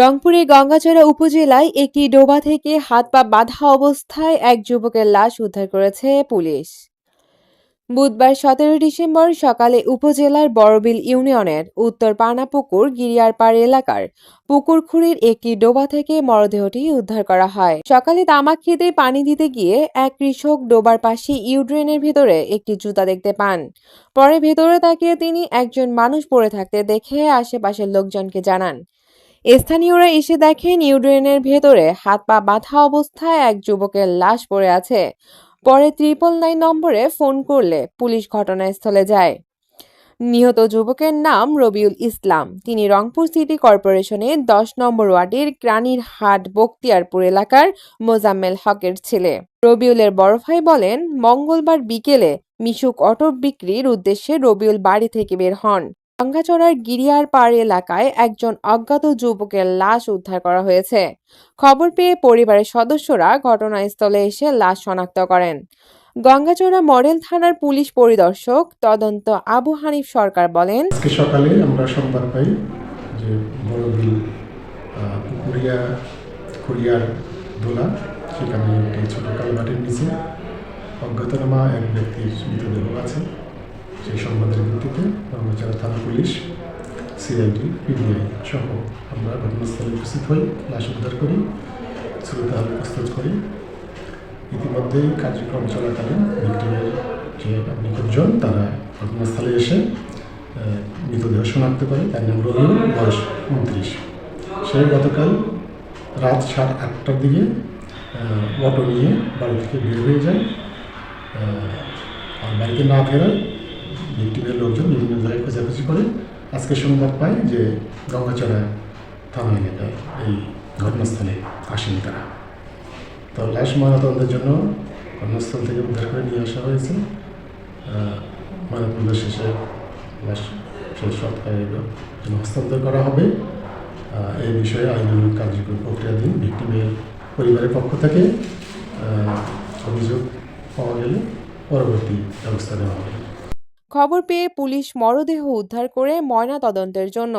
রংপুরের গঙ্গাচড়া উপজেলায় একটি ডোবা থেকে হাত পা বাঁধা অবস্থায় এক যুবকের লাশ উদ্ধার করেছে পুলিশ। বুধবার ১৭ ডিসেম্বর সকালে উপজেলার বড়বিল ইউনিয়নের উত্তর পানাপুকুর গিরিয়ারপাড় এলাকার পুকুরখুঁড়ির একটি ডোবা থেকে মরদেহটি উদ্ধার করা হয়। সকালে তামাক খেতে পানি দিতে গিয়ে এক কৃষক ডোবার পাশে ইউড্রেনের ভেতরে একটি জুতা দেখতে পান। পরে ভেতরে তাকিয়ে তিনি একজন মানুষ পড়ে থাকতে দেখে আশেপাশের লোকজনকে জানান। স্থানীয়রা এসে দেখেন ইউড্রেনের ভেতরে হাত পা বাঁধা অবস্থায় এক যুবকের লাশ পড়ে আছে। পরে 999 নম্বরে ফোন করলে পুলিশ ঘটনাস্থলে যায়। নিহত যুবকের নাম রবিউল ইসলাম। তিনি রংপুর সিটি কর্পোরেশনের 10 নম্বর ওয়ার্ডের ক্রানীর হাট বক্তিয়ারপুর এলাকার মোজাম্মেল হকের ছেলে। রবিউলের বড় ভাই বলেন, মঙ্গলবার বিকেলে মিশুক অটো বিক্রির উদ্দেশ্যে রবিউল বাড়ি থেকে বের হন। গঙ্গাচড়ার গিরিয়ারপাড় এলাকায় একজন অজ্ঞাত যুবকের লাশ উদ্ধার করা হয়েছে। খবর পেয়ে পরিবারের সদস্যরা ঘটনাস্থলে এসে লাশ শনাক্ত করেন। গঙ্গাচড়া মডেল থানার পুলিশ পরিদর্শক তদন্ত আবু হানিফ সরকার বলেন, আজকে সকালে আমরা সংবাদ পাই যে বড়বিল কুরিয়ার দোলা সেখানে একটি ছোট কালভার্টের নিচে অজ্ঞাতনামা এক ব্যক্তির মৃতদেহ আছে। সেই সংবাদের ভিত্তিতে গঙ্গাচড়া থানা পুলিশ, সিআইডি, পিবিআই সহ আমরা ঘটনাস্থলে উপস্থিত হই, লাশ উদ্ধার করি, শ্রদ্ধা প্রস্তুত করি। ইতিমধ্যেই কার্যক্রম চলাকালীন ভিক্টিমের যে নিখোঁজজন তারা ঘটনাস্থলে এসে মৃতদেহ শনাক্ত করে। তার নাম রবিউল, বয়স 29। সে গতকাল রাত 8:30টার দিকে অটো নিয়ে বাড়ি থেকে বের হয়ে যায়। আর বাড়িতে না ফেরায় ভিক্টিমের লোকজন বিভিন্ন জায়গায় খোঁজাখুঁজি করে আজকে সংবাদ পায় যে গঙ্গাচড়া থানা এলাকায় এই ঘটনাস্থলে আসেনি তারা। তো লাশ ময়নাতদন্তের জন্য ঘটনাস্থল থেকে উদ্ধার করে নিয়ে আসা হয়েছে। ময়নাতদন্ত শেষে লাশ শেষ সৎকারের জন্য হস্তান্তর করা হবে। এই বিষয়ে আইনানুগ কার্যকরী প্রক্রিয়াধীন। ভিক্টিমের পরিবারের পক্ষ থেকে অভিযোগ পাওয়া গেলে পরবর্তী ব্যবস্থা নেওয়া হবে। খবর পেয়ে পুলিশ মরদেহ উদ্ধার করে ময়না তদন্তের জন্য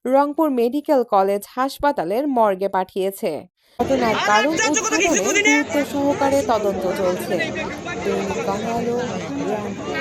রংপুর মেডিকেল কলেজ হাসপাতালের মর্গে পাঠিয়েছে। ঘটনার কারণ উদ্ঘাটনে গুরুত্ব সহকারে তদন্ত চলছে। দৈনিক বাংলা, রংপুর।